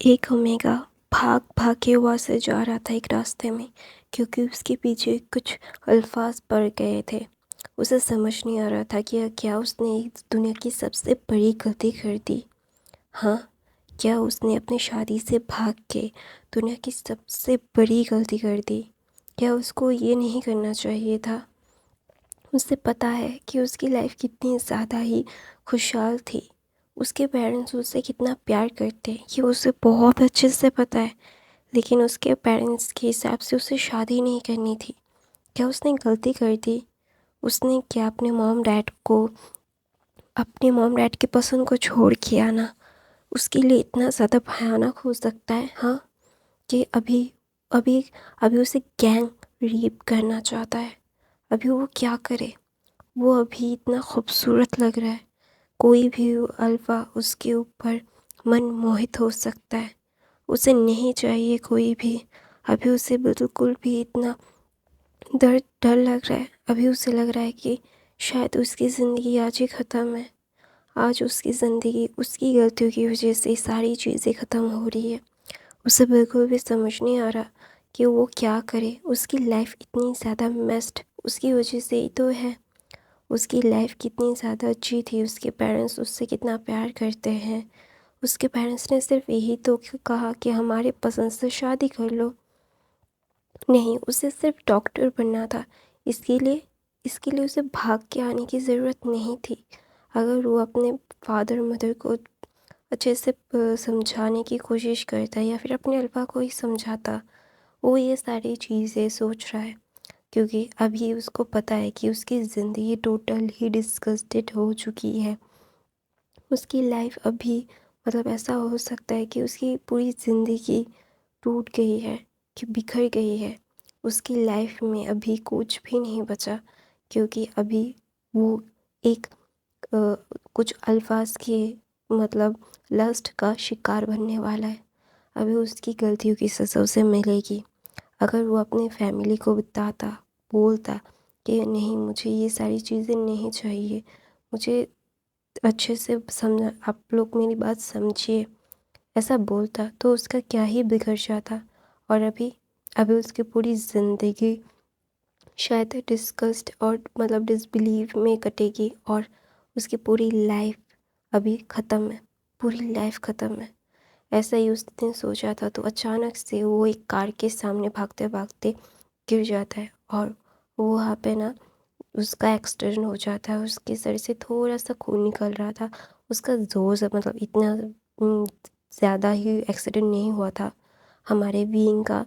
एक ओमेगा भाग भाग के वहाँ से जा रहा था एक रास्ते में, क्योंकि उसके पीछे कुछ अल्फाज पड़ गए थे। उसे समझ नहीं आ रहा था कि क्या उसने इस दुनिया की सबसे बड़ी गलती कर दी। हाँ, क्या उसने अपनी शादी से भाग के दुनिया की सबसे बड़ी गलती कर दी। क्या उसको ये नहीं करना चाहिए था। उसे पता है कि उसकी लाइफ कितनी ज़्यादा ही खुशहाल थी। उसके पेरेंट्स उससे कितना प्यार करते हैं ये उसे बहुत अच्छे से पता है। लेकिन उसके पेरेंट्स के हिसाब से उसे शादी नहीं करनी थी। क्या उसने गलती कर दी। उसने क्या अपने मॉम डैड के पसंद को छोड़ के आना उसके लिए इतना ज़्यादा भयानक हो सकता है। हाँ, कि अभी अभी अभी उसे गैंग रेप करना चाहता है। अभी वो क्या करे। वो अभी इतना खूबसूरत लग रहा है। कोई भी अल्फ़ा उसके ऊपर मन मोहित हो सकता है। उसे नहीं चाहिए कोई भी। अभी उसे बिल्कुल भी इतना डर लग रहा है। अभी उसे लग रहा है कि शायद उसकी ज़िंदगी आज ही ख़त्म है। आज उसकी ज़िंदगी उसकी गलतियों की वजह से सारी चीज़ें ख़त्म हो रही है। उसे बिल्कुल भी समझ नहीं आ रहा कि वो क्या करे। उसकी लाइफ इतनी ज़्यादा मेस्ड उसकी वजह से ही तो है। उसकी लाइफ कितनी ज़्यादा अच्छी थी। उसके पेरेंट्स उससे कितना प्यार करते हैं। उसके पेरेंट्स ने सिर्फ यही तो कहा कि हमारे पसंद से शादी कर लो। नहीं, उसे सिर्फ डॉक्टर बनना था। इसके लिए उसे भाग के आने की ज़रूरत नहीं थी। अगर वो अपने फादर मदर को अच्छे से समझाने की कोशिश करता या फिर अपने अल्फा को ही समझाता। वो ये सारी चीज़ें सोच रहा है क्योंकि अभी उसको पता है कि उसकी ज़िंदगी टोटल ही डिस्गस्टेड हो चुकी है। उसकी लाइफ अभी ऐसा हो सकता है कि उसकी पूरी ज़िंदगी टूट गई है, कि बिखर गई है। उसकी लाइफ में अभी कुछ भी नहीं बचा क्योंकि अभी वो एक कुछ अल्फाज के लस्ट का शिकार बनने वाला है। अभी उसकी गलतियों की सज़ा उसे मिलेगी। अगर वो अपने फैमिली को बताता, बोलता कि नहीं मुझे ये सारी चीज़ें नहीं चाहिए, मुझे अच्छे से समझा, आप लोग मेरी बात समझिए, ऐसा बोलता तो उसका क्या ही बिगड़ जाता। और अभी अभी उसकी पूरी ज़िंदगी शायद डिस्गस्ट और डिसबिलीव में कटेगी और उसकी पूरी लाइफ अभी ख़त्म है। पूरी लाइफ ख़त्म है। ऐसा ही उस दिन सोचा था तो अचानक से वो एक कार के सामने भागते भागते गिर जाता है और वो वहाँ पे ना उसका एक्सीडेंट हो जाता है। उसके सर से थोड़ा सा खून निकल रहा था। उसका ज़ोर से इतना ज़्यादा ही एक्सीडेंट नहीं हुआ था हमारे बीइंग का।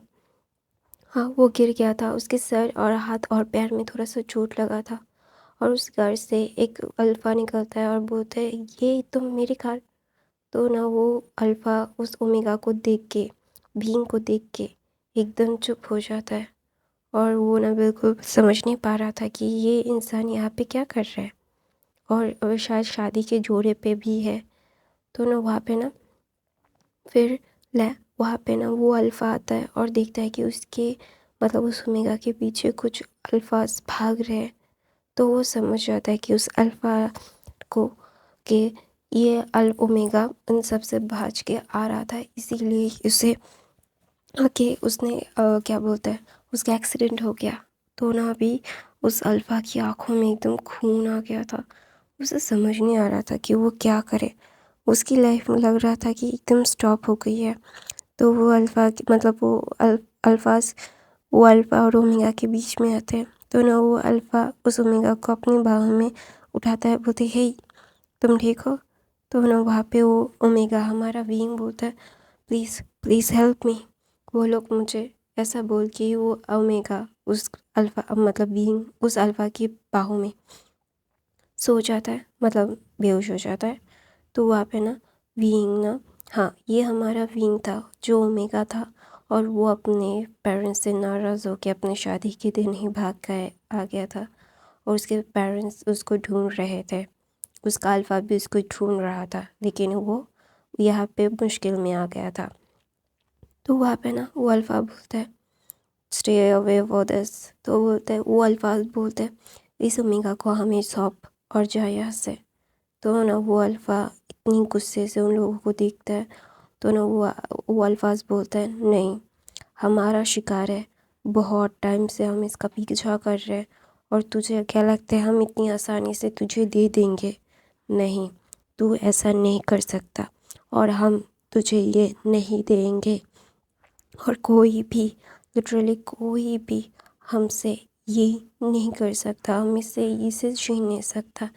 हाँ, वो गिर गया था। उसके सर और हाथ और पैर में थोड़ा सा चोट लगा था और उस कार से एक अल्फ़ा निकलता है और बोलता है ये तो मेरी कार। तो ना वो अल्फ़ा उस ओमेगा को देख के, बीइंग को देख के एकदम चुप हो जाता है और वो ना बिल्कुल समझ नहीं पा रहा था कि ये इंसान यहाँ पे क्या कर रहा है और शायद शादी के जोड़े पे भी है। तो ना वहाँ पे ना फिर लै वहाँ पे ना वो अल्फ़ा आता है और देखता है कि उसके उस ओमेगा के पीछे कुछ अल्फ़ाज भाग रहे हैं। तो वो समझ जाता है कि उस अल्फ़ा को कि ये अल ओमेगा उन सब से भाग के आ रहा था, इसीलिए उसे कि उसने क्या बोलते हैं उसका एक्सीडेंट हो गया। तो ना अभी उस अल्फ़ा की आंखों में एकदम खून आ गया था। उसे समझ नहीं आ रहा था कि वो क्या करे। उसकी लाइफ में लग रहा था कि एकदम स्टॉप हो गई है। तो वो अल्फ़ा अल्फ़ाज वो अल्फ़ा और ओमेगा के बीच में आते हैं। तो ना वो अल्फ़ा उस ओमेगा को अपनी बाहों में उठाता है, बोलते हे तुम ठीक हो। तो ना वहाँ पे वो ओमेगा हमारा बीइंग बोलता है प्लीज़ प्लीज़ हेल्प मी। वो लोग मुझे ऐसा बोल के वो ओमेगा उस अल्फ़ा बीइंग उस अल्फ़ा की बाहों में सो जाता है, बेहोश हो जाता है। तो वहाँ पे ना बीइंग ना, हाँ ये हमारा बीइंग था जो ओमेगा था और वो अपने पेरेंट्स से नाराज़ होकर अपने शादी के दिन ही आ गया था और उसके पेरेंट्स उसको ढूंढ रहे थे। उसका अल्फ़ा भी उसको ढूंढ रहा था लेकिन वो यहाँ पे मुश्किल में आ गया था। तो वहाँ पे ना वो अल्फ़ा बोलता है स्टे अवे फॉर दिस। तो बोलते हैं वो अल्फ़ाज बोलते हैं इस ओमेगा को हमें सौंप और जाए यहाँ से। तो ना वो अल्फ़ा इतनी गुस्से से उन लोगों को देखता है तो ना वो अल्फाज बोलता है नहीं, हमारा शिकार है, बहुत टाइम से हम इसका पीछा कर रहे हैं और तुझे क्या लगता है हम इतनी आसानी से तुझे दे देंगे? नहीं, तू ऐसा नहीं कर सकता और हम तुझे ये नहीं देंगे। और कोई भी, लिटरली कोई भी हमसे ये नहीं कर सकता, हम इससे इसे छीन नहीं सकता,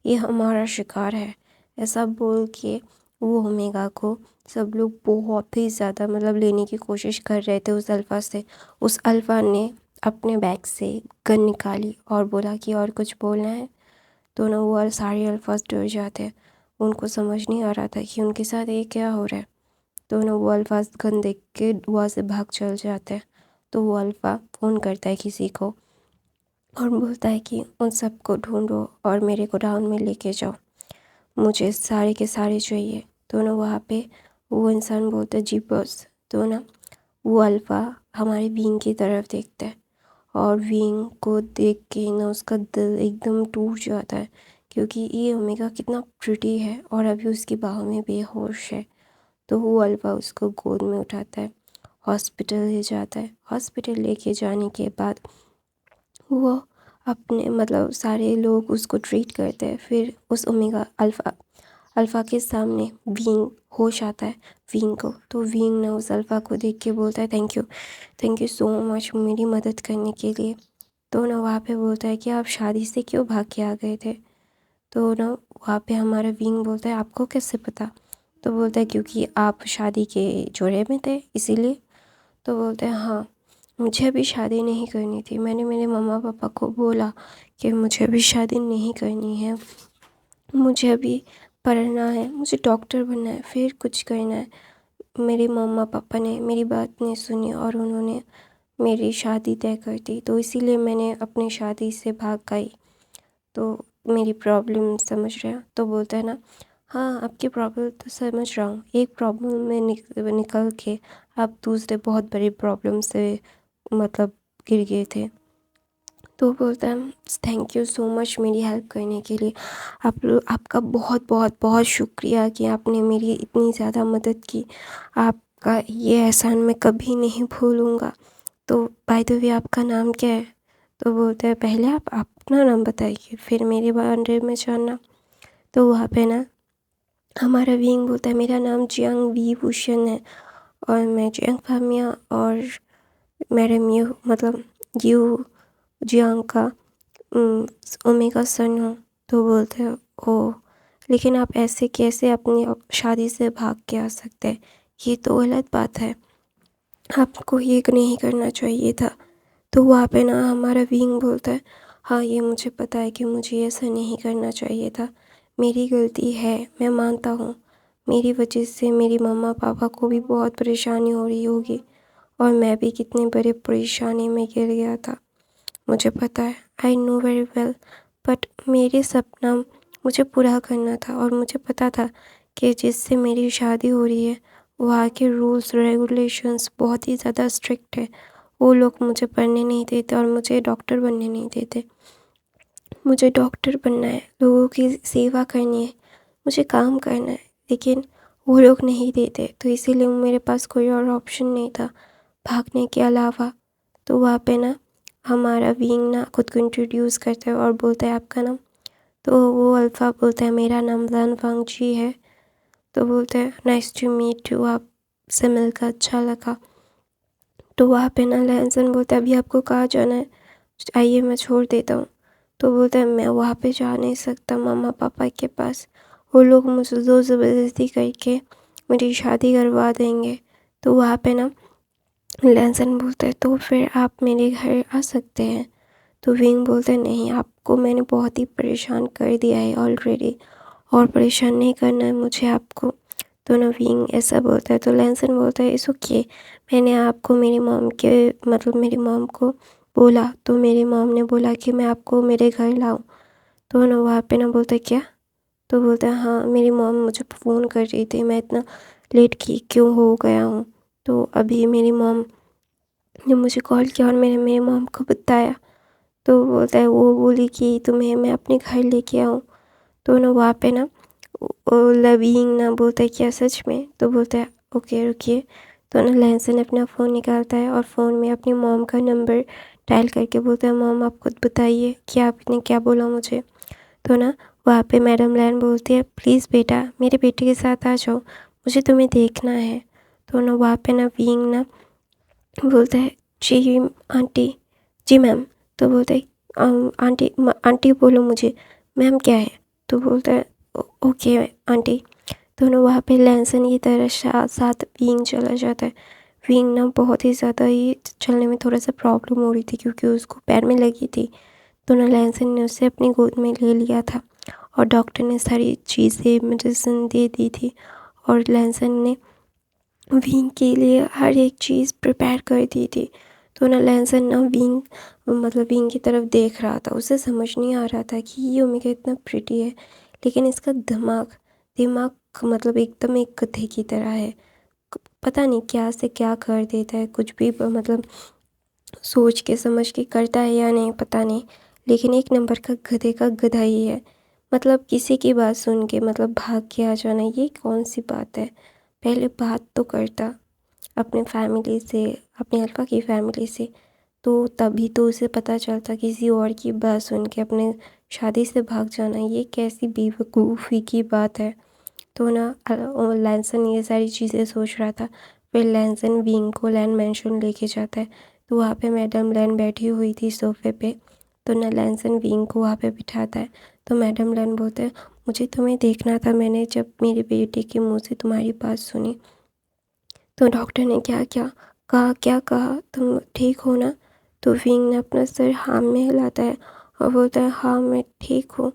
ये हमारा शिकार है। ऐसा बोल के वो ओमेगा को सब लोग बहुत ही ज़्यादा मतलब लेने की कोशिश कर रहे थे उस अल्फ़ा से। उस अल्फ़ा ने अपने बैग से गन निकाली और बोला कि और कुछ बोलना है। तो ना वो सारे अल्फ़ाज डर जाते हैं, उनको समझ नहीं आ रहा था कि उनके साथ ये क्या हो रहा है। तो ना वो अल्फाज गन देख के वहाँ से भाग चल जाते हैं। तो वो अल्फ़ा फ़ोन करता है किसी को और बोलता है कि उन सबको ढूंढो और मेरे गोडाउन में लेके जाओ, मुझे सारे के सारे चाहिए। तो ना वहाँ पे वो इंसान बोलता है जी बॉस। तो ना वो अल्फ़ा हमारे विंग की तरफ देखता है और विंग को देख के ना उसका दिल एकदम टूट जाता है, क्योंकि ये ओमेगा कितना प्रिटी है और अभी उसकी बाहों में बेहोश है। तो वो अल्फ़ा उसको गोद में उठाता है, हॉस्पिटल ले जाता है। हॉस्पिटल लेके जाने के बाद वो अपने मतलब सारे लोग उसको ट्रीट करते हैं। फिर उस ओमेगा अल्फ़ा के सामने विंग होश आता है विंग को। तो विंग ने उस अल्फ़ा को देख के बोलता है थैंक यू सो मच मेरी मदद करने के लिए। तो ना वहाँ पे बोलता है कि आप शादी से क्यों भाग के आ गए थे? तो ना वहाँ पे हमारा विंग बोलता है आपको कैसे पता? तो बोलता है क्योंकि आप शादी के जोड़े में थे इसीलिए। तो बोलते हैं हाँ, मुझे अभी शादी नहीं करनी थी, मैंने मेरे मम्मा पापा को बोला कि मुझे अभी शादी नहीं करनी है, मुझे अभी पढ़ना है, मुझे डॉक्टर बनना है, फिर कुछ करना है। मेरे मम्मा पापा ने मेरी बात नहीं सुनी और उन्होंने मेरी शादी तय कर दी, तो इसीलिए मैंने अपनी शादी से भाग गई। तो मेरी प्रॉब्लम समझ रहे हो? तो बोलता है ना हाँ, आपकी प्रॉब्लम तो समझ रहा हूँ, एक प्रॉब्लम में निकल के आप दूसरे बहुत बड़ी प्रॉब्लम से मतलब गिर गए थे। तो बोलता है थैंक यू सो मच मेरी हेल्प करने के लिए, आपका बहुत बहुत बहुत शुक्रिया कि आपने मेरी इतनी ज़्यादा मदद की, आपका ये एहसान मैं कभी नहीं भूलूँगा। तो बाय द वे आपका नाम क्या है? तो बोलता है पहले आप अपना नाम बताइए फिर मेरे बारे में जानना। तो वहाँ पे ना हमारा विंग बोलता है मेरा नाम जियांग वी भूषण है और मैं जियांग फामिया और मैडम यू मतलब यू जियांग का ओमेगा सन हूँ। तो बोलते हैं ओ, लेकिन आप ऐसे कैसे अपनी शादी से भाग के आ सकते हैं? ये तो गलत बात है, आपको ये नहीं करना चाहिए था। तो वहाँ पे ना हमारा विंग बोलता है हाँ, ये मुझे पता है कि मुझे ऐसा नहीं करना चाहिए था, मेरी गलती है, मैं मानता हूँ। मेरी वजह से मेरी मम्मा पापा को भी बहुत परेशानी हो रही होगी और मैं भी कितने बड़े परेशानी में गिर गया था, मुझे पता है, I know very well. But मेरे सपना मुझे पूरा करना था और मुझे पता था कि जिससे मेरी शादी हो रही है वहाँ के रूल्स रेगुलेशंस बहुत ही ज़्यादा स्ट्रिक्ट है। वो लोग मुझे पढ़ने नहीं देते और मुझे डॉक्टर बनने नहीं देते। मुझे डॉक्टर बनना है, लोगों की सेवा करनी है, मुझे काम करना है, लेकिन वो लोग नहीं देते। तो इसीलिए मेरे पास कोई और ऑप्शन नहीं था भागने के अलावा। तो वहाँ पे ना हमारा विंग ना खुद को इंट्रोड्यूस करता है और बोलता है आपका नाम? तो वो अल्फ़ा बोलता है मेरा नाम लन फांग जी है। तो बोलते हैं नाइस टू मीट यू, आपसे मिलकर अच्छा लगा। तो वहाँ पे ना लहसन बोलता है अभी आपको कहाँ जाना है? आइए मैं छोड़ देता हूँ। तो बोलता है मैं वहाँ पे जा नहीं सकता मम्मा पापा के पास, वो लोग मुझे ज़ोर ज़बरदस्ती करके मेरी शादी करवा देंगे। तो वहाँ पे ना लहसन बोलता है तो फिर आप मेरे घर आ सकते हैं। तो विंग बोलता है नहीं, आपको मैंने बहुत ही परेशान कर दिया है ऑलरेडी और परेशान नहीं करना है मुझे आपको। तो ना विंग ऐसा बोलता है। तो लैंसन बोलता है इट्स ओके, मैंने आपको मेरी मॉम के मतलब मेरी मॉम को बोला, तो मेरी मॉम ने बोला कि मैं आपको मेरे घर लाऊं। तो ना वहाँ पे ना बोलता है क्या? तो बोलता है हाँ, मेरी मॉम मुझे फ़ोन कर रही थी, मैं इतना लेट की क्यों हो गया हूँ। तो अभी मेरी मॉम ने मुझे कॉल किया और मैंने मेरी मॉम को बताया। तो बोलता है वो बोली कि तुम्हें मैं अपने घर लेके आऊँ। तो ना वहाँ पे ना लविंग ना बोलता है क्या सच में? तो बोलता है ओके रुकिए। तो ना लहसन अपना फ़ोन निकालता है और फ़ोन में अपनी मॉम का नंबर डायल करके बोलता है, मॉम आप खुद बताइए कि आपने क्या बोला मुझे। तो ना वहाँ पे मैडम लैन बोलती है, प्लीज़ बेटा मेरे बेटे के साथ आ जाओ, मुझे तुम्हें देखना है। तो ना वहाँ पे ना विंग ना बोलता है, जी आंटी, जी मैम। तो बोलता है, आंटी आंटी बोलो मुझे, मैम क्या है। तो बोलता है, ओके आंटी। तो ना वहाँ पे लैंसन की तरह साथ विंग चला जाता है। विंग ना बहुत ही ज़्यादा ही चलने में थोड़ा सा प्रॉब्लम हो रही थी क्योंकि उसको पैर में लगी थी। तो ना लैंसन ने उसे अपनी गोद में ले लिया था और डॉक्टर ने सारी चीज़ें मेडिसिन दे दी थी और लैंसन ने विंग के लिए हर एक चीज़ प्रिपेयर कर दी थी। तो ना लैंसन ना विंग की तरफ देख रहा था। उसे समझ नहीं आ रहा था कि ये ओमेगा इतना प्रिटी है, लेकिन इसका दिमाग दिमाग मतलब एकदम एक गधे की तरह है। पता नहीं क्या से क्या कर देता है, कुछ भी मतलब सोच के समझ के करता है या नहीं पता नहीं, लेकिन एक नंबर का गधे का गधा ही है। मतलब किसी की बात सुन के मतलब भाग के आ जाना, ये कौन सी बात है। पहले बात तो करता अपने फैमिली से, अपने अल्फा की फैमिली से, तो तभी तो उसे पता चलता। किसी और की बात सुन के अपने शादी से भाग जाना, ये कैसी बेवकूफ़ी की बात है। तो ना लैंसन ये सारी चीज़ें सोच रहा था। फिर लैंसन विंग को लैन मैंशन लेके जाता है। तो वहाँ पे मैडम लैन बैठी हुई थी सोफ़े पे। तो ना लैंसन विंग को वहाँ पे बिठाता है। तो मैडम लैन बोलते हैं, मुझे तुम्हें देखना था, मैंने जब मेरे बेटे के मुंह से तुम्हारी बात सुनी। तो डॉक्टर ने क्या क्या कहा, क्या कहा, तुम ठीक हो ना। तो विंग ने अपना सर हाँ में हिलाता है और बोलता है, हाँ मैं ठीक हूँ।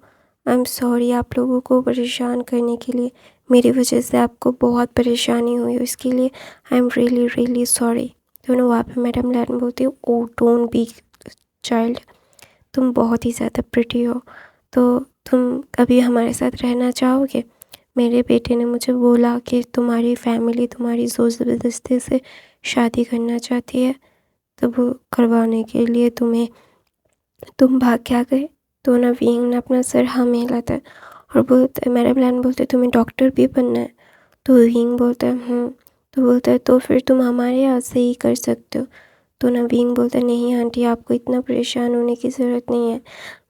आई एम सॉरी आप लोगों को परेशान करने के लिए, मेरी वजह से आपको बहुत परेशानी हुई, इसके लिए I am really really sorry. तो ना वहाँ पे मैडम लैन बोलती है, ओ डोंट बी चाइल्ड, तुम बहुत ही ज़्यादा प्रिटी हो, तो तुम कभी हमारे साथ रहना चाहोगे। मेरे बेटे ने मुझे बोला कि तुम्हारी फैमिली तुम्हारी ज़ोर ज़बरदस्ती से शादी करना चाहती है, तो वो करवाने के लिए तुम भाग क्या गए। तो ना विंग ने अपना सर हाँ में हिलाता है और बोलता है, मैडम लैन बोलते तुम्हें डॉक्टर भी बनना है। तो विंग बोलता है तो बोलता है, तो फिर तुम हमारे यहाँ से ही कर सकते हो। तो ना विंग बोलता है, नहीं आंटी आपको इतना परेशान होने की ज़रूरत नहीं है,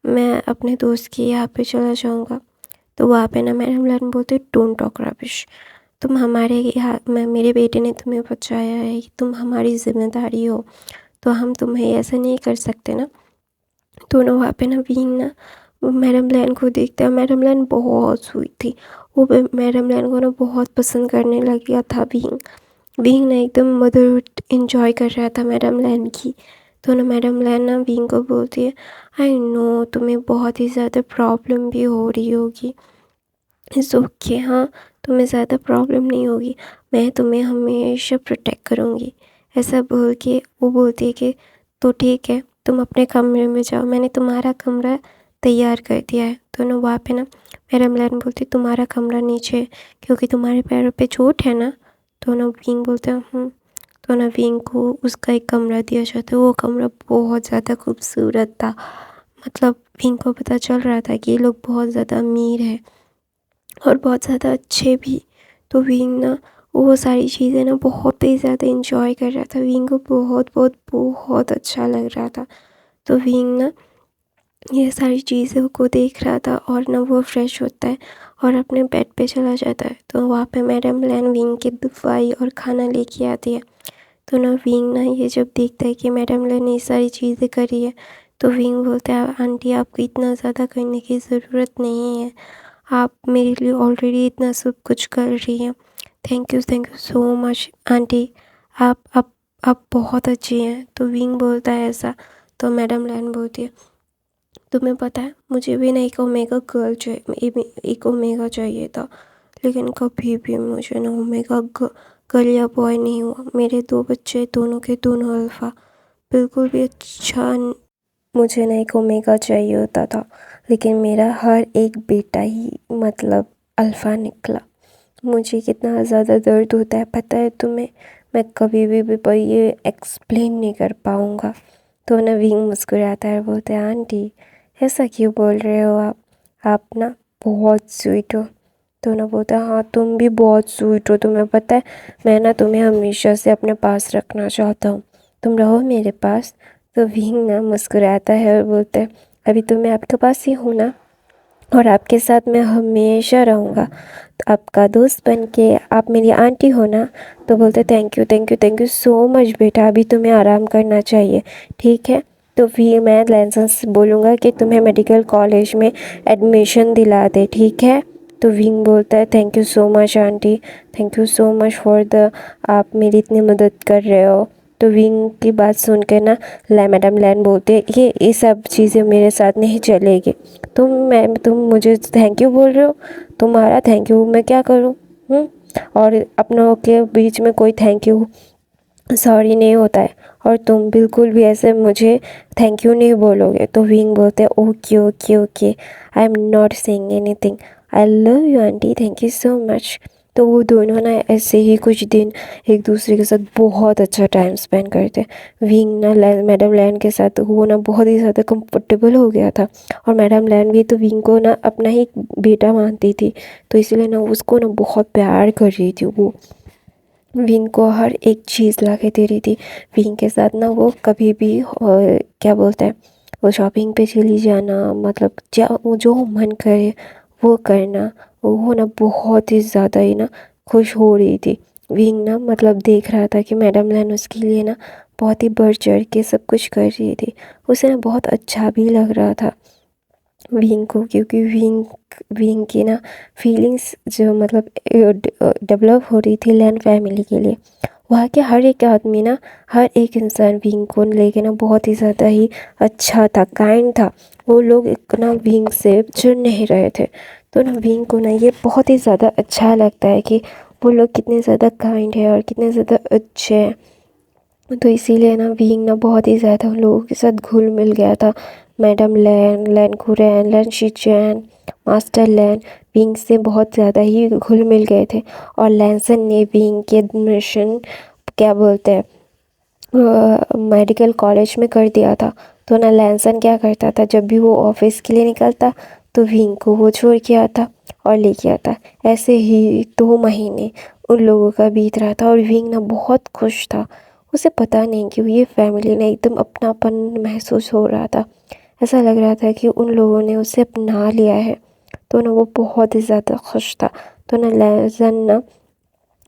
मैं अपने दोस्त के यहाँ पे चला जाऊँगा। तो वहाँ पे ना मैडम लैन बोलते, डोंट टॉक रबिश, तुम हमारे यहाँ मेरे बेटे ने तुम्हें बचाया है, तुम हमारी जिम्मेदारी हो, तो हम तुम्हें ऐसा नहीं कर सकते ना। तो ना वहाँ पे ना विंग ना मैडम लैन को देखता है। मैडम लैन बहुत स्वीट थी, वो मैडम लैन को ना बहुत पसंद करने लग गया था विंग। विंग ना एकदम मदरहुड इंजॉय कर रहा था मैडम लैन की। तो ना मैडम लैन ना विंग को बोलती है, आई नो तुम्हें बहुत ही ज़्यादा प्रॉब्लम भी हो रही होगी, इट्स ओके, हाँ तुम्हें ज़्यादा प्रॉब्लम नहीं होगी, मैं तुम्हें हमेशा प्रोटेक्ट करूँगी। ऐसा बोल के वो बोलती है कि तो ठीक है तुम अपने कमरे में जाओ, मैंने तुम्हारा कमरा तैयार कर दिया है। तो ना वहाँ पे ना मैडम लैन बोलती, तुम्हारा कमरा नीचे है क्योंकि तुम्हारे पैरों पे चोट है ना। तो ना विंग बोलता है तो ना विंग को उसका एक कमरा दिया जाता है। वो कमरा बहुत ज़्यादा खूबसूरत था, मतलब विंग को पता चल रहा था कि ये लोग बहुत ज़्यादा अमीर है और बहुत ज़्यादा अच्छे भी। तो विंग ना वो सारी चीज़ें ना बहुत ही ज़्यादा इंजॉय कर रहा था। विंग को बहुत बहुत बहुत अच्छा लग रहा था। तो विंग ना ये सारी चीज़ों को देख रहा था और ना वो फ्रेश होता है और अपने बेड पे चला जाता है। तो वहाँ पे मैडम लैन विंग की दवाई और खाना लेके आती है। तो ना विंग ना ये जब देखता है कि मैडम लैन ये सारी चीज़ें करी है, तो विंग बोलता है, आंटी आपको इतना ज़्यादा करने की ज़रूरत नहीं है, आप मेरे लिए ऑलरेडी इतना सब कुछ कर रही हैं। Thank you so much aunty, आप बहुत अच्छी हैं। तो विंग बोलता है ऐसा। तो मैडम लैन बोलती है, तुम्हें पता है मुझे भी ना एक ओमेगा गर्ल चाहिए, एक ओमेगा चाहिए था, लेकिन कभी भी मुझे ना ओमेगा गर्ल या बॉय नहीं हुआ। मेरे दो बच्चे दोनों के दोनों अल्फ़ा, बिल्कुल भी अच्छा मुझे ना एक ओमेगा चाहिए होता था, लेकिन मेरा हर एक बेटा ही मतलब अल्फ़ा निकला। मुझे कितना ज़्यादा दर्द होता है पता है तुम्हें, मैं कभी भी पर ये एक्सप्लेन नहीं कर पाऊँगा। तो ना विंग मुस्कुराता है, बोलता है, आंटी ऐसा क्यों बोल रहे हो आप ना बहुत स्वीट हो। तो ना बोलता है हाँ तुम भी बहुत स्वीट हो, तुम्हें पता है मैं ना तुम्हें हमेशा से अपने पास रखना चाहता हूँ, तुम रहो मेरे पास। तो विंग ना मुस्कुराता है और बोलता है अभी तो मैं आपके पास ही हूँ ना, और आपके साथ मैं हमेशा रहूँगा, तो आपका दोस्त बन के आप मेरी आंटी हो ना। तो बोलते thank you thank you thank you so much बेटा, अभी तुम्हें आराम करना चाहिए, ठीक है। तो फिर मैं लैंसन से बोलूँगा कि तुम्हें मेडिकल कॉलेज में एडमिशन दिला दे, ठीक है। तो विंग बोलता है thank you so much aunty, thank you so much for the, आप मेरी इतनी मदद कर रहे हो। तो विंग की बात सुन के ना मैडम लैन बोलते हैं ये सब चीज़ें मेरे साथ नहीं चलेगी, तुम मुझे थैंक यू बोल रहे हो, तुम्हारा थैंक यू मैं क्या करूँ। और अपनों के बीच में कोई थैंक यू सॉरी नहीं होता है, और तुम बिल्कुल भी ऐसे मुझे थैंक यू नहीं बोलोगे। तो विंग बोलते हैं okay okay okay, I am not saying anything, I love you aunty, thank you so much. तो वो दोनों ना ऐसे ही कुछ दिन एक दूसरे के साथ बहुत अच्छा टाइम स्पेंड करते। विंग ना मैडम लैन के साथ वो ना बहुत ही ज़्यादा कंफर्टेबल हो गया था, और मैडम लैन भी तो विंग को ना अपना ही बेटा मानती थी, तो इसलिए ना उसको ना बहुत प्यार कर रही थी वो, विंग को हर एक चीज़ ला के दे रही थी। विंग के साथ ना वो कभी भी क्या बोलते हैं, वो शॉपिंग पे चली जाना, मतलब जो मन करे वो करना, वो ना बहुत ही ज़्यादा ही ना खुश हो रही थी। विंग ना मतलब देख रहा था कि मैडम लैन उसके लिए ना बहुत ही बढ़ चढ़ के सब कुछ कर रही थी, उसे ना बहुत अच्छा भी लग रहा था विंग को, क्योंकि विंग विंग की ना फीलिंग्स जो मतलब डेवलप हो रही थी लैन फैमिली के लिए। वहाँ के हर एक आदमी ना, हर एक इंसान विंग को लेके ना बहुत ही ज़्यादा ही अच्छा था, काइंड था। वो लोग इतना विंग से चिढ़ नहीं रहे थे। तो ना विंग को ना ये बहुत ही ज़्यादा अच्छा लगता है कि वो लोग कितने ज़्यादा काइंड है और कितने ज़्यादा अच्छे हैं। तो इसीलिए ना विंग ना बहुत ही ज़्यादा उन लोगों के साथ घुल मिल गया था। मैडम लैन, लैन कुरैन, लैन शिचैन, मास्टर लैन विंग से बहुत ज़्यादा ही घुल मिल गए थे, और लैंसन ने विंग के एडमिशन क्या बोलते हैं मेडिकल कॉलेज में कर दिया था। तो ना लैंसन क्या करता था, जब भी वो ऑफिस के लिए निकलता तो विंग को वो छोड़ के आता और लेके आता। ऐसे ही 2 महीने उन लोगों का बीत रहा था, और विंग ना बहुत खुश था। उसे पता नहीं क्यों ये फैमिली ने एकदम अपनापन महसूस हो रहा था, ऐसा लग रहा था कि उन लोगों ने उसे अपना लिया है। तो ना वो बहुत ही ज़्यादा खुश था। तो ना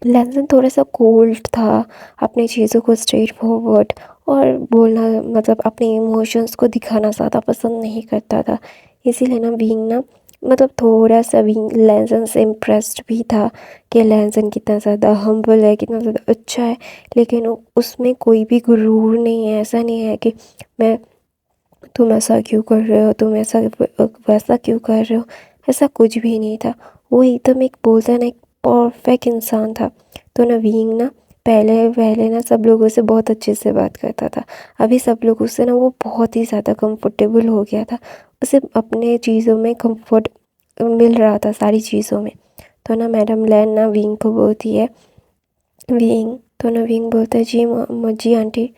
लैंसन थोड़ा सा कोल्ड था, अपनी चीज़ों को स्ट्रेट फॉरवर्ड और बोलना मतलब अपने इमोशंस को दिखाना ज़्यादा पसंद नहीं करता था। इसीलिए ना विंग ना मतलब थोड़ा सा विंग लैंसन से इम्प्रेस्ड भी था कि लैंसन कितना ज़्यादा हम्बल है, कितना ज़्यादा अच्छा है। लेकिन उसमें कोई भी गुरूर नहीं है, ऐसा नहीं है कि मैं तुम ऐसा क्यों कर रहे हो, तुम ऐसा वैसा क्यों कर रहे हो, ऐसा कुछ भी नहीं था। वो एकदम एक बोलता है ना एक परफेक्ट इंसान था। तो ना विंग ना पहले पहले ना सब लोगों से बहुत अच्छे से बात करता था, अभी सब लोगों से ना वो बहुत ही ज़्यादा कंफर्टेबल हो गया था, उसे अपने चीज़ों में कंफर्ट मिल रहा था सारी चीज़ों में। तो ना मैडम लैन ना विंग को बोलती है विंग, तो ना विंग बोलता है जी आंटी।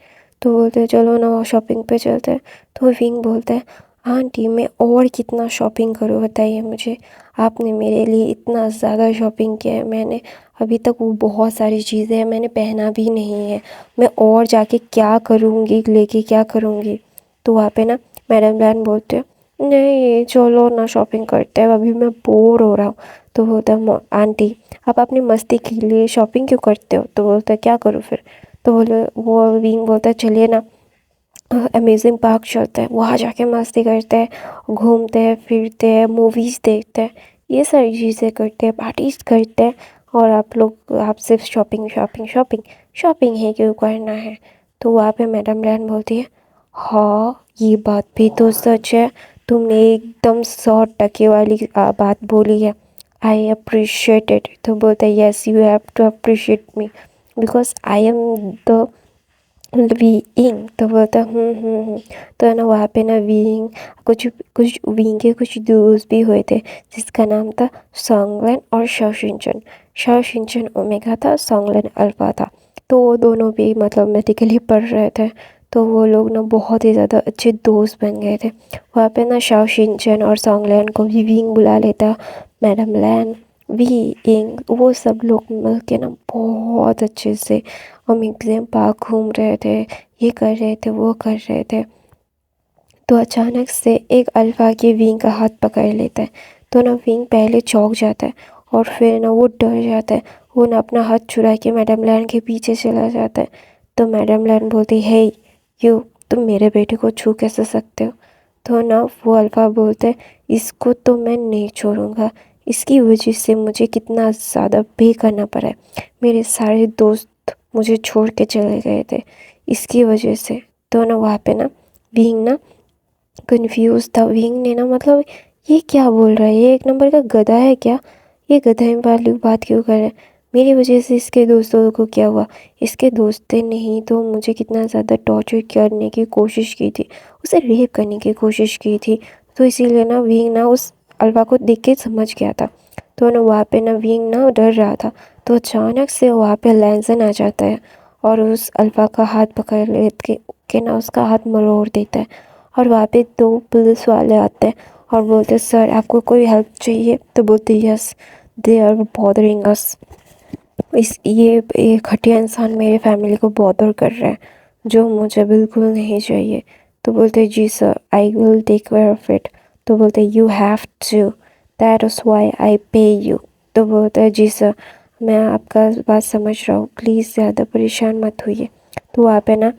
तो बोलते हैं चलो ना शॉपिंग पे चलते हैं। तो विंग बोलता है आंटी मैं और कितना शॉपिंग करूँ बताइए मुझे, आपने मेरे लिए इतना ज़्यादा शॉपिंग किया है, मैंने अभी तक वो बहुत सारी चीज़ें हैं मैंने पहना भी नहीं है, मैं और जाके क्या करूँगी, लेके क्या करूँगी। तो वहाँ पे ना मैडम लैन बोलते हैं नहीं चलो ना शॉपिंग करते हैं, अभी मैं बोर हो रहा हूँ। तो बोलता है आंटी आप अपनी मस्ती के लिए शॉपिंग क्यों करते हो। तो बोलता है क्या करूँ फिर। तो बोले वो विंग बोलता है चलिए ना अमेजिंग पार्क चलते हैं, वहाँ जाके मस्ती करते हैं, घूमते हैं फिरते हैं, मूवीज़ देखते हैं, ये सारी चीज़ें करते हैं, पार्टीज करते हैं। और आप सिर्फ शॉपिंग शॉपिंग शॉपिंग शॉपिंग ही क्यों करना है। तो वहाँ पे मैडम रैन बोलती है हाँ ये बात भी तो सच है, तुमने एकदम 100 टके वाली बात बोली है, आई अप्रिशिएट इट। तो बोलता है yes you have to appreciate me because I am the being. तो बोलता तो है ना वहाँ पे ना वीइंग कुछ कुछ वीइंग के कुछ दोस्त भी हुए थे, जिसका नाम था सॉन्गलैन और शाओशिनचन। शाओशिनचन ओमेगा था, सॉन्गलैन अल्फा था। तो वो दोनों भी मतलब मेडिकली पढ़ रहे थे, तो वो लोग ना बहुत ही ज़्यादा अच्छे दोस्त बन गए थे। वहाँ पे ना शाओशिनचन और सॉन्गलैन को भी वीइंग बुला लेता, मैडम लैन वो सब लोग मिल के ना बहुत अच्छे से अम्यूज़मेंट पार्क घूम रहे थे, ये कर रहे थे, वो कर रहे थे। तो अचानक से एक अल्फ़ा की विंग का हाथ पकड़ लेता है। तो ना विंग पहले चौंक जाता है और फिर ना वो डर जाता है। वो ना अपना हाथ छुड़ा के मैडम लैन के पीछे चला जाता है। तो मैडम लैन बोलती है, हे यू, तुम मेरे बेटे को छू कैसे सकते हो? तो ना वो अल्फ़ा बोलता है, इसको तो मैं नहीं छोड़ूंगा, इसकी वजह से मुझे कितना ज़्यादा पे करना पड़ा है। मेरे सारे दोस्त मुझे छोड़ के चले गए थे इसकी वजह से। तो ना वहाँ पे ना विंग ना कंफ्यूज था। विंग ने ना मतलब ये क्या बोल रहा है, ये एक नंबर का गधा है क्या? ये गधे वाली बात क्यों कर रहा है? मेरी वजह से इसके दोस्तों को क्या हुआ? इसके दोस्त ने ही तो मुझे कितना ज़्यादा टॉर्चर करने की कोशिश की थी, उसे रेप करने की कोशिश की थी। तो इसीलिए ना विंग ना उस अल्वा को देख के समझ गया था। तो ना वहाँ पे ना विंग ना डर रहा था। तो अचानक से वहाँ पे लैंसन आ जाता है और उस अल्फा का हाथ पकड़ के ना उसका हाथ मरोड़ देता है। और वहाँ पे 2 पुलिस वाले आते हैं और बोलते, सर आपको कोई हेल्प चाहिए? तो बोलते, यस, दे आर बॉदरिंग अस। ये घटिया इंसान मेरे फैमिली को बॉदर कर रहा है, जो मुझे बिल्कुल नहीं चाहिए। तो बोलते, जी sir, I will take care of it. तो बोलते, you have to, that is why I pay you. तो बोलते, जी सर, मैं आपका बात समझ रहा हूँ, प्लीज़ ज़्यादा परेशान मत होइए। तो वहाँ पे ना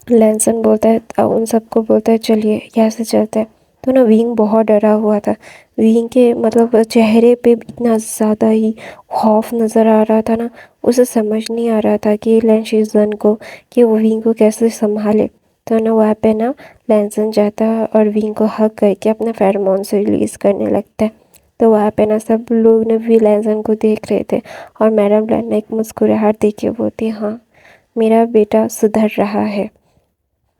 लैंसन बोलता है, उन सबको बोलता है, चलिए यहाँ से चलते हैं। तो ना विंग बहुत डरा हुआ था। विंग के मतलब चेहरे पे इतना ज़्यादा ही खौफ नज़र आ रहा था ना, उसे समझ नहीं आ रहा था कि लैंशिजन को, कि वो विंग को कैसे संभाले। तो ना वहाँ पे ना लैंसन जाता है और विंग को हग करके अपने फेरोमोन से रिलीज़ करने लगता है। तो वहाँ पे ना सब लोग ने भी लैंसन को देख रहे थे और मैडम लैन ने एक मुस्कुराहट देख के बोलती, हाँ, मेरा बेटा सुधर रहा है।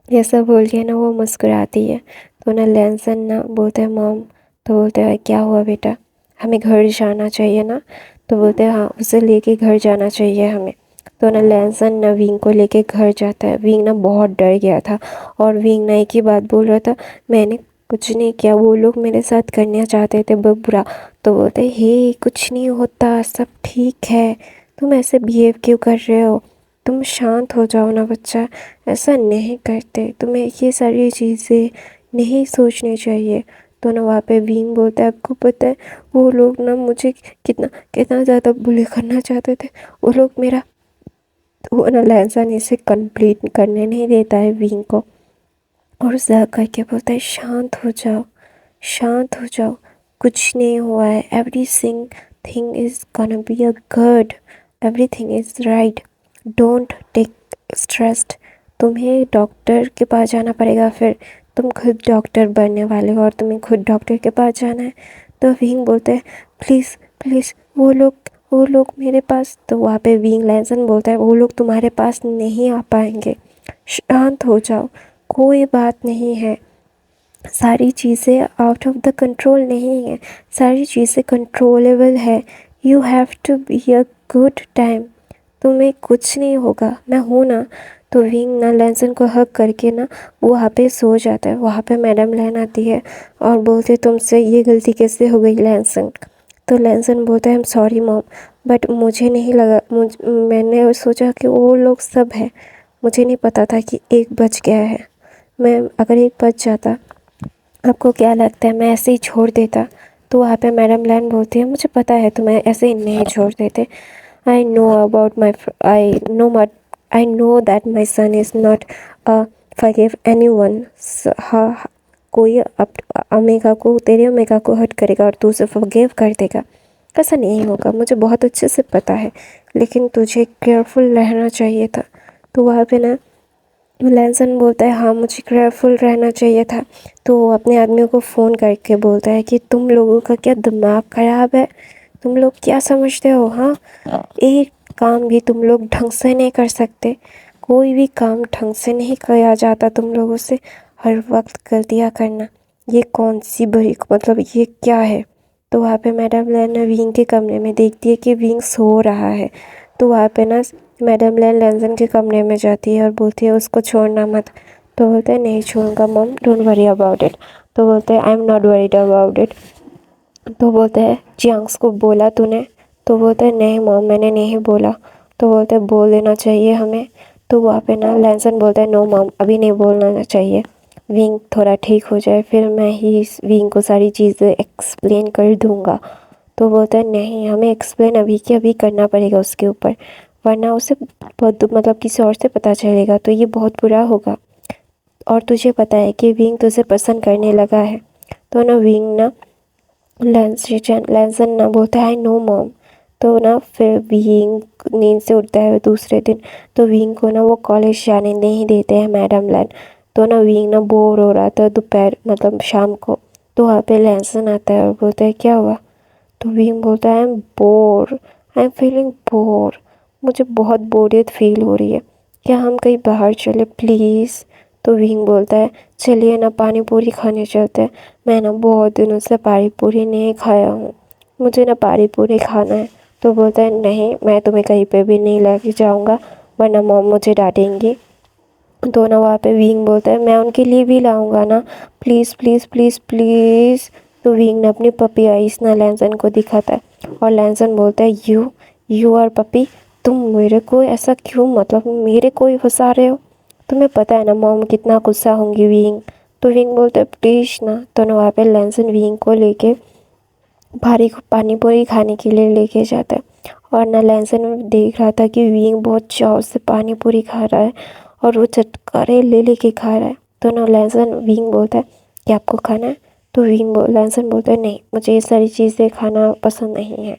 ऐसा बोल के ना वो मुस्कुराती है। तो ना लैंसन ना बोलते हैं, मॉम। तो बोलते हैं, क्या हुआ बेटा, हमें घर जाना चाहिए ना? तो बोलते हैं, हाँ, उसे लेके घर जाना चाहिए हमें। तो ना लैंसन ना विंग को लेके घर जाता है। विंग ना बहुत डर गया था और विंग ना एक ही बात बोल रहा था, मैंने कुछ नहीं किया, वो लोग मेरे साथ करना चाहते थे बुरा। तो बोलते, हे कुछ नहीं होता, सब ठीक है, तुम ऐसे बिहेव क्यों कर रहे हो? तुम शांत हो जाओ ना बच्चा, ऐसा नहीं करते, तुम्हें ये सारी चीज़ें नहीं सोचनी चाहिए। तो ना वहाँ पे विंग बोलता है, आपको पता है वो लोग ना मुझे कितना कितना ज़्यादा बुली करना चाहते थे, वो लोग मेरा। तो वो ना लैंसन इसे कंप्लीट करने नहीं देता है विंग को, और जा करके बोलता है, शांत हो जाओ, शांत हो जाओ, कुछ नहीं हुआ है, everything thing is gonna be a good, everything is right, don't take stressed. तुम्हें डॉक्टर के पास जाना पड़ेगा, फिर तुम खुद डॉक्टर बनने वाले हो और तुम्हें खुद डॉक्टर के पास जाना है। तो विंग बोलते हैं, प्लीज़ प्लीज़, वो लोग मेरे पास। तो वहाँ पे विंग लैंसन बोलता है, वो लोग तुम्हारे पास नहीं आ पाएंगे, शांत हो जाओ, कोई बात नहीं है, सारी चीज़ें आउट ऑफ द कंट्रोल नहीं है, सारी चीज़ें कंट्रोलेबल है, you have to be a good time, तुम्हें कुछ नहीं होगा, मैं हूँ ना। तो विंग ना लैंसन को हक करके ना वहाँ पे सो जाता है। वहाँ पे मैडम लैन आती है और बोलते, तुमसे ये गलती कैसे हो गई लैंसन? तो लैंसन बोलता है, I am sorry mom, but मुझे नहीं लगा, मैंने सोचा कि वो लोग सब हैं, मुझे नहीं पता था कि एक बच गया है। मैं अगर एक बच जाता, आपको क्या लगता है मैं ऐसे ही छोड़ देता? तो वहाँ पे मैडम लैन बोलती है, मुझे पता है तुम्हें ऐसे ही नहीं छोड़ देते, I know about my, I know that my son is not forgive anyone. हाँ, कोई ओमेगा को, तेरे ओमेगा को हर्ट करेगा और तू उसे फॉरगिव कर देगा, ऐसा नहीं होगा, मुझे बहुत अच्छे से पता है, लेकिन तुझे केयरफुल रहना चाहिए था। तो वहाँ पे ना लैंसन बोलता है, हाँ, मुझे केयरफुल रहना चाहिए था। तो वो अपने आदमियों को फ़ोन करके बोलता है कि तुम लोगों का क्या दिमाग ख़राब है, तुम लोग क्या समझते हो? हाँ, एक काम भी तुम लोग ढंग से नहीं कर सकते, कोई भी काम ढंग से नहीं किया जाता तुम लोगों से, हर वक्त गलतियाँ करना, ये कौन सी बड़ी, मतलब ये क्या है? तो वहाँ पे मैडम लैन विंग के कमरे में देखती है कि विंग सो रहा है। तो वहाँ पे ना मैडम लैन लैंसन के कमरे में जाती है और बोलती है, उसको छोड़ना मत। तो बोलता है, नहीं छोड़ूंगा mom, don't worry about it. तो बोलते हैं, I am not worried about it. तो बोलता है जियांग्स को बोला तूने? तो बोलता है नहीं मॉम मैंने नहीं बोला। तो बोलता है बोल देना चाहिए हमें। तो वहाँ पे ना लैंसन बोलता है नो मॉम अभी नहीं बोलना चाहिए, विंग थोड़ा ठीक हो जाए फिर मैं ही इस विंग को सारी चीज़ें एक्सप्लेन कर दूँगा। तो बोलता है नहीं हमें एक्सप्लेन अभी के अभी करना पड़ेगा उसके ऊपर, वरना उसे बहुत मतलब किसी और से पता चलेगा तो ये बहुत बुरा होगा, और तुझे पता है कि विंग तुझे पसंद करने लगा है। तो ना विंग ना लैंसन ना बोलता है आई नो मॉम। तो ना फिर विंग नींद से उठता है दूसरे दिन। तो विंग को ना वो कॉलेज जाने नहीं देते हैं मैडम लैन। तो ना विंग ना बोर हो रहा था दोपहर मतलब शाम को। तो वहाँ पे लैंसन आता है और बोलता है क्या हुआ? तो विंग बोलता है आई एम फीलिंग बोर, मुझे बहुत बोरियत फील हो रही है, क्या हम कहीं बाहर चले प्लीज़? तो विंग बोलता है चलिए ना पानी पूरी खाने चलते हैं, मैं ना बहुत दिनों से पानी पूरी नहीं खाया हूँ, मुझे ना पानी पूरी खाना है। तो बोलता है नहीं मैं तुम्हें कहीं पे भी नहीं लेके जाऊँगा, वरना मॉम मुझे डांटेंगी। तो ना वहाँ पे विंग बोलता है मैं उनके लिए भी लाऊंगा ना, प्लीज़ प्लीज़ प्लीज़ प्लीज़। तो विंग ने अपनी पपी आइस ना लैंसन को दिखाता है और लैंसन बोलता है यू आर पपी, तुम मेरे को ऐसा क्यों मतलब मेरे को ही फंसा रहे हो, तुम्हें पता है ना मॉम कितना गुस्सा होंगी विंग। तो विंग बोलता है प्लीज़ ना। तो ना वहाँ पे लैंसन विंग को लेके भारी पानी पूरी खाने के लिए लेके जाता है, और ना लैंसन देख रहा था कि विंग बहुत चाव से पानी पूरी खा रहा है और वो चटकारे ले लेके खा रहा है। तो ना लैंसन विंग बोलता है कि आपको खाना है? तो लैंसन बोलता है नहीं मुझे ये सारी चीज़ें खाना पसंद नहीं है।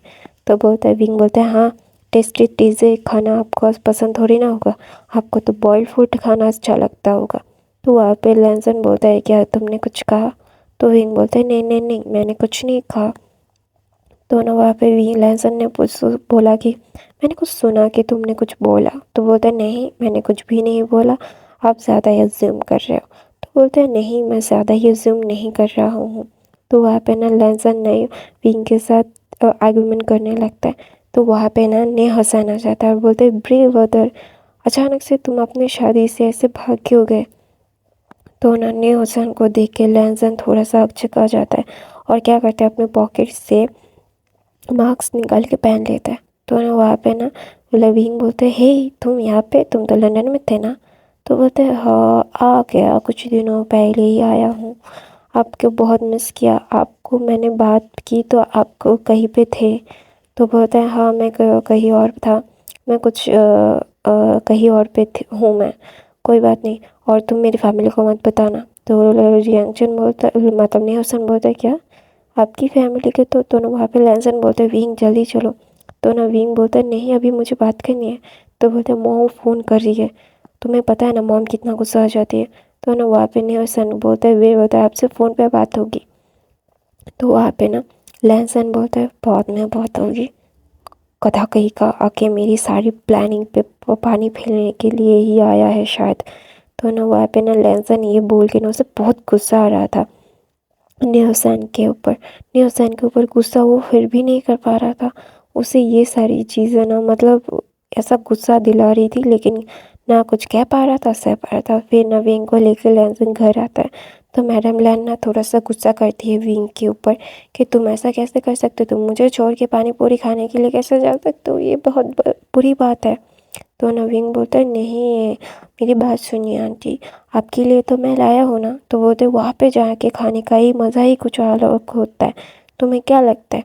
तो बोलता है विंग बोलता है हाँ टेस्टी चीज़ें खाना आपको पसंद थोड़ी ना होगा, आपको तो बॉइल्ड फूड खाना अच्छा लगता होगा। तो वहाँ पे लैंसन बोलता है क्या तुमने कुछ कहा? तो विंग बोलता है नहीं नहीं नहीं मैंने कुछ नहीं कहा। तो ना वहाँ पे भी लैंसन ने बोला कि मैंने कुछ सुना कि तुमने कुछ बोला। तो बोलता है नहीं मैंने कुछ भी नहीं बोला, आप ज़्यादा ही अज्यूम कर रहे हो। तो बोलता है नहीं मैं ज़्यादा ही अज्यूम नहीं कर रहा हूँ। तो वहाँ पे ना लैंसन ने विंग के साथ आर्गूमेंट करने लगता है। तो वहाँ पे ना ने हंसान आ जाता है और बोलते हैं ब्रेव अदर, अचानक से तुम अपनी शादी से ऐसे भाग क्यों गए? तो ना ने हसन को देख के लैंसन थोड़ा सा अकचका जाता है और क्या करता है अपने पॉकेट से मार्क्स निकाल के पहन लेता है। तो ना वहाँ पे ना लविंग बोलते हैं हे तुम यहाँ पे, तुम तो लंदन में थे ना? तो बोलते हैं हाँ आ गया, कुछ दिनों पहले ही आया हूँ, आपको बहुत मिस किया, आपको मैंने बात की तो आपको कहीं पे थे? तो बोलता है हाँ मैं कहीं और था, मैं कुछ कहीं और पे हूँ मैं, कोई बात नहीं, और तुम मेरी फैमिली को मत बताना। तो रियांगचन बोलता मतलब नहीं हसन बोलता है क्या आपकी फैमिली के? तो ना वहाँ पे लैंसन बोलते हैं विंग जल्दी चलो। तो ना विंग बोलता है नहीं अभी मुझे बात करनी है। तो बोलते हैं मॉम फ़ोन कर रही है, तुम्हें पता है ना मॉम कितना गुस्सा आ जाती है। तो ना वहाँ पे नहीं सन बोलता है वे बोलता है आपसे फ़ोन पे बात होगी। तो वहाँ पे ना लैंसन बोलता है बाद में बात होगी, गधा कहीं का आके मेरी सारी प्लानिंग पे पानी फेरने के लिए ही आया है शायद। तो ना वहाँ पे ना लैंसन ये बोल के ना उसे बहुत गुस्सा आ रहा था न्योसान के ऊपर गुस्सा वो फिर भी नहीं कर पा रहा था। उसे ये सारी चीज़ें ना मतलब ऐसा गुस्सा दिला रही थी, लेकिन ना कुछ कह पा रहा था सह पा रहा था। फिर ना विंग को लेकर लैंसन घर आता है। तो मैडम लैन ना थोड़ा सा गुस्सा करती है विंग के ऊपर कि तुम ऐसा कैसे कर सकते हो, तुम मुझे छोड़ के पानी पूरी खाने के लिए कैसे जा सकते हो, ये बहुत बुरी बात है। तो नवीन बोलता है नहीं मेरी बात सुनिए आंटी, आपके लिए तो मैं लाया हूँ ना। तो बोलते वहाँ पे जाके खाने का ही मज़ा ही कुछ अलग होता है, तुम्हें क्या लगता है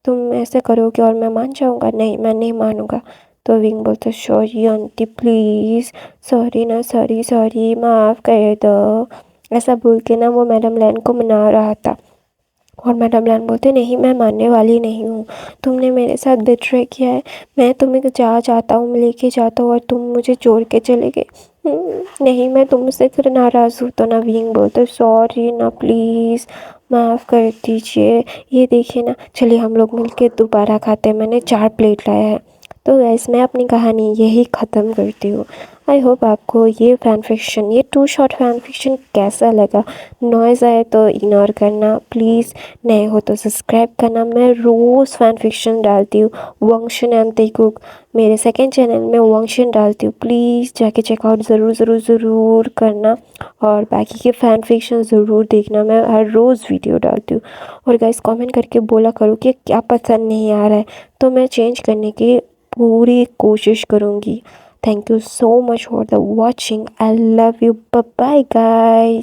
तुम ऐसे करोगे और मैं मान जाऊँगा? नहीं मैं नहीं मानूँगा। तो विंग बोलते सॉरी आंटी प्लीज़, सॉरी ना सॉरी सॉरी माफ़ कर दो, ऐसा बोल के ना वो मैडम लैन को मना रहा था। और मैडम लैन बोलते नहीं मैं मानने वाली नहीं हूँ, तुमने मेरे साथ बिट्रे किया है, मैं तुम्हें जहाँ चाहता हूँ लेके जाता हूँ और तुम मुझे छोड़ के चले गए। नहीं मैं तुमसे फिर नाराज़ हूँ। तो नवीन बोलते सॉरी ना प्लीज़ माफ़ कर दीजिए, ये देखिए ना चलिए हम लोग मिलके दोबारा खाते हैं, मैंने 4 प्लेट लाया है। तो गाइस मैं अपनी कहानी यही ख़त्म करती हूँ। आई होप आपको ये फ़ैन फिक्शन, ये टू शॉर्ट फ़ैन फिक्शन कैसा लगा। नॉइज़ आए तो इग्नोर करना प्लीज़, नए हो तो सब्सक्राइब करना। मैं रोज़ फ़ैन फिक्शन डालती हूँ वंशन एंड तेकुक, मेरे सेकंड चैनल में वंशन डालती हूँ, प्लीज़ जाके चेकआउट ज़रूर ज़रूर ज़रूर करना। और बाकी के फ़ैन फिक्शन ज़रूर देखना, मैं हर रोज़ वीडियो डालती हूँ। और गाइस कमेंट करके बोला करो कि क्या पसंद नहीं आ रहा है, तो मैं चेंज करने की पूरी कोशिश करूँगी। Thank you so much for the watching, I love you, bye bye guys.